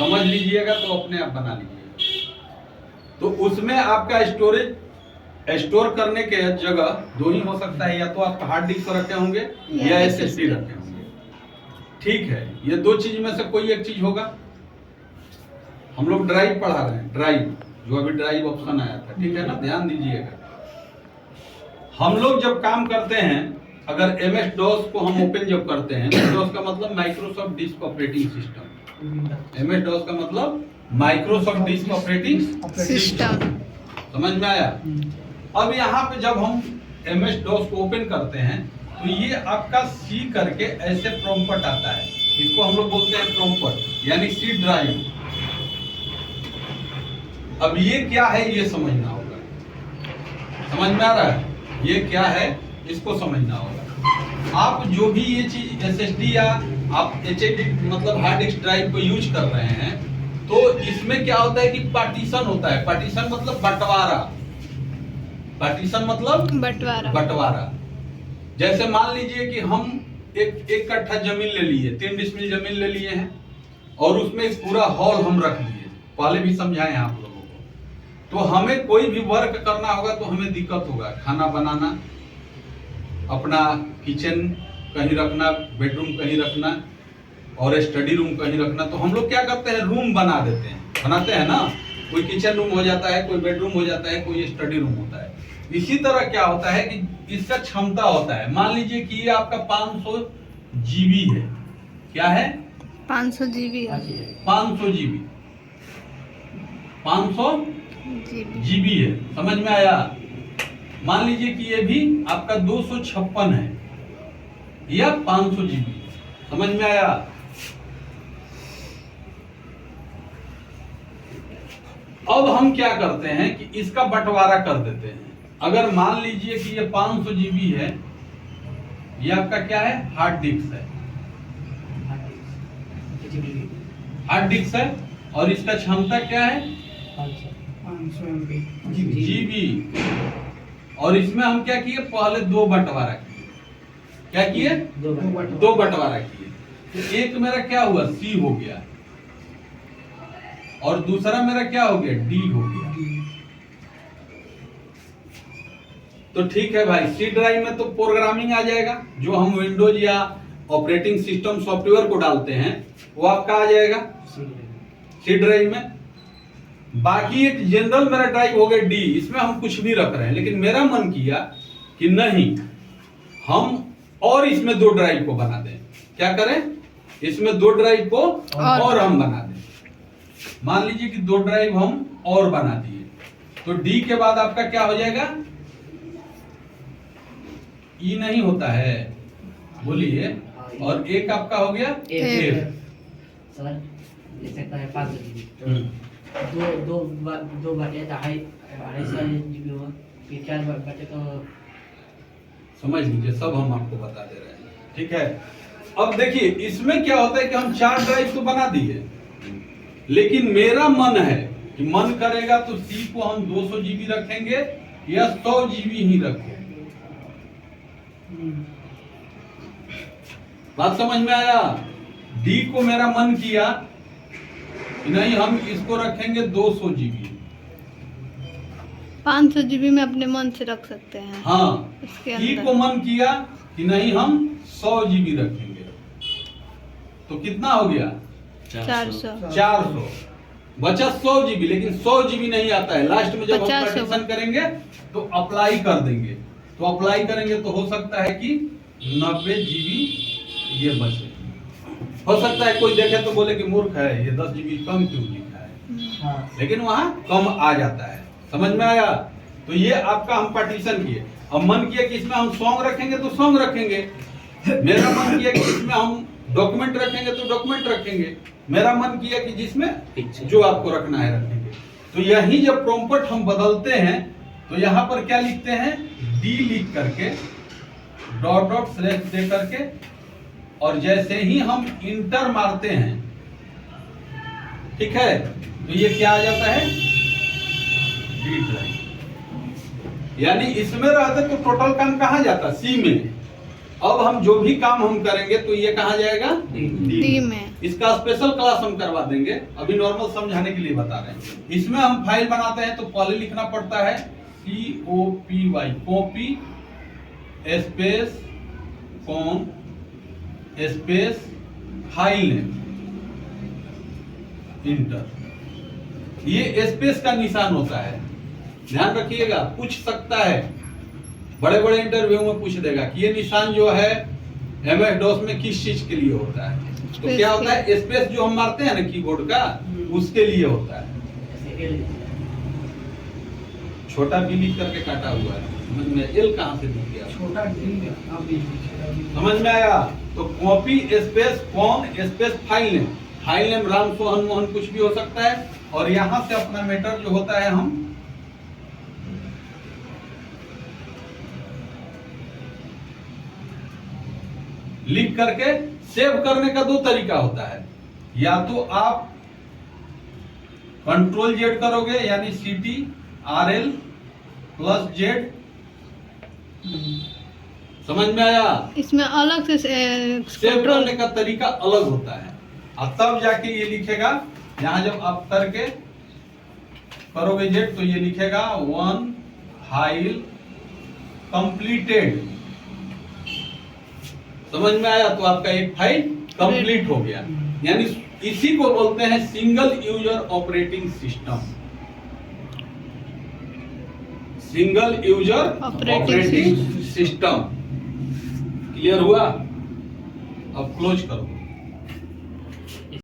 समझ लीजिएगा तो अपने आप बना लीजिएगा। तो उसमें आपका स्टोर करने के जगह दो ही हो सकता है, या तो आप हार्ड डिस्क रखे होंगे या SSD रखे होंगे। ठीक है, ये दो चीज में से कोई एक चीज होगा। हम लोग ड्राइव पढ़ा रहे हैं, ड्राइव जो अभी ड्राइव ऑप्शन आया था, ठीक है ना, ध्यान दीजिएगा। हम लोग जब काम करते हैं, अगर MS DOS को हम ओपन जब करते हैं, DOS का मतलब Microsoft disk operating system, MS DOS का मतलब माइक्रोसॉफ्ट डिस्क ऑपरेटिंग सिस्टम। समझ में आया? अब यहाँ पे जब हम MS DOS को ओपन करते हैं तो ये आपका C करके ऐसे प्रॉम्प्ट आता है, इसको हम लोग बोलते हैं प्रॉम्प्ट, यानी C ड्राइव। अब ये क्या है ये समझना होगा। समझ में आ रहा है? ये क्या है इसको समझना होगा। आप जो भी ये चीज SSD या आप HDD मतलब हार्ड डिस्क ड्राइव को यूज कर रहे हैं, तो इसमें क्या होता है कि पार्टीशन होता है। पार्टीशन मतलब बंटवारा। पार्टीशन मतलब बंटवारा। जैसे मान लीजिए कि हम एक कट्ठा जमीन ले लिए, 3 डिसमिल जमीन ले लिए हैं और उसमें एक पूरा हॉल हम रख दिए। पहले भी समझाए आप लोगों को। तो हमें कोई भी वर्क करना होगा तो हमें दिक्कत होगा। खाना बनाना, अपना किचन कहीं रखना, बेडरूम कहीं रखना और स्टडी रूम कहीं रखना। तो हम लोग क्या करते हैं, रूम बना देते हैं, बनाते हैं ना। कोई किचन रूम हो जाता है, कोई बेडरूम हो जाता है, कोई स्टडी रूम होता है। इसी तरह क्या होता है कि इसका क्षमता होता है। मान लीजिए कि ये आपका 500 GB है। क्या है? 500 GB। 500 GB 500 GB है। समझ में आया? मान लीजिए कि ये भी आपका 256 है या 500 GB। समझ में आया? अब हम क्या करते हैं कि इसका बंटवारा कर देते हैं। अगर मान लीजिए कि ये 500 GB है, ये आपका क्या है, हार्ड डिस्क है। हार्ड डिस्क है और इसका क्षमता क्या है, 500 GB। और इसमें हम क्या किए, पहले 2 बंटवारा किए। क्या किए? 2 बंटवारा किए। तो एक मेरा क्या हुआ, C हो गया और दूसरा मेरा क्या हो गया, D हो गया। तो ठीक है भाई, C ड्राइव में तो प्रोग्रामिंग आ जाएगा। जो हम विंडोज या ऑपरेटिंग सिस्टम सॉफ्टवेयर को डालते हैं वो आपका आ जाएगा C ड्राइव में। बाकी एक जनरल मेरा ड्राइव हो गया D, इसमें हम कुछ भी रख रहे हैं। लेकिन मेरा मन किया कि नहीं, हम और इसमें 2 ड्राइव को बना दें। क्या करें, इसमें 2 ड्राइव को और हम बना दें। मान लीजिए कि 2 ड्राइव हम और बना दिए, तो D के बाद आपका क्या हो जाएगा, E नहीं होता है, बोलिए। और एक आपका हो गया F। सर जैसे कहे 500 GB दो बाटे 250 GB हुआ, फिर 4 बाटे तो समझ लीजिए, सब हम आपको बता दे रहे हैं। ठीक है, अब देखिए इसमें क्या होता है कि हम 4 ड्राइव तो बना दिए, लेकिन मेरा मन है कि मन करेगा तो C को हम 200 GB रखेंगे या 100 GB ही रखेंगे। बात समझ में आया? D को मेरा मन किया कि नहीं, हम इसको रखेंगे 200 GB। 500 GB में अपने मन से रख सकते हैं। हाँ, E को मन किया कि नहीं, हम 100 GB रखेंगे। तो कितना हो गया, 400। बचा 100 GB, लेकिन 100 GB नहीं आता है। लास्ट में जब हम पार्टीशन करेंगे तो अप्लाई कर देंगे। तो अप्लाई करेंगे तो हो सकता है कि 90 GB ये बचे। हो सकता है कोई देखे तो बोले कि मूर्ख है, ये 10 GB कम क्यों लिखा है। लेकिन वहां कम आ जाता है। समझ में आया? तो ये आपका हम पार्टीशन किए। अब मन किया कि इसमें हम सॉन्ग रखेंगे तो सॉन्ग रखेंगे। मेरा मन किया कि इसमें हम डॉक्यूमेंट रखेंगे तो डॉक्यूमेंट रखेंगे। मेरा मन किया कि जिसमें जो आपको रखना है रखेंगे। तो यही जब प्रॉम्प्ट हम बदलते हैं तो यहाँ पर क्या लिखते हैं, D लिख करके // दे करके, और जैसे ही हम इंटर मारते हैं, ठीक है, तो ये क्या आ जाता है, D ड्राइव। यानी इसमें रहते तो टोटल काम कहाँ जाता, C में। अब हम जो भी काम हम करेंगे तो ये कहाँ जाएगा, D में। इसका स्पेशल क्लास हम करवा देंगे, अभी नॉर्मल समझाने के लिए बता रहे हैं। इसमें हम फाइल बनाते हैं तो पहले लिखना पड़ता है COPY, copy space com space file name, inter. ये स्पेस का निशान होता है, ध्यान रखिएगा, पूछ सकता है, बड़े बड़े इंटरव्यू में पूछ देगा कि ये निशान जो है MS-DOS में किस चीज के लिए होता है। तो क्या होता है, स्पेस जो हम मारते हैं ना कीबोर्ड का, उसके लिए होता है। ऐसे L छोटा बी लिख करके काटा हुआ है, समझ में? एल कहाँ से दिख गया? छोटा डी समझ में आया? तो copy space com space file name, file name Ram Sohan Mohan कुछ भी हो सकता है, और यहां से अपना मैटर जो होता है हम लिख करके सेव करने का दो तरीका होता है। या तो आप Ctrl-Z करोगे, यानी CTRL+Z, समझ में आया? इसमें अलग से सेव कंट्रोल करने का तरीका अलग होता है, और तब जाके ये लिखेगा, यहाँ जब आप करके करोगे जेड तो ये लिखेगा 1 फाइल कंप्लीटेड, समझ में आया? तो आपका एक फाइल कंप्लीट हो गया। यानी इसी को बोलते हैं single user operating system, single user operating system. Clear हुआ? अब क्लोज करो।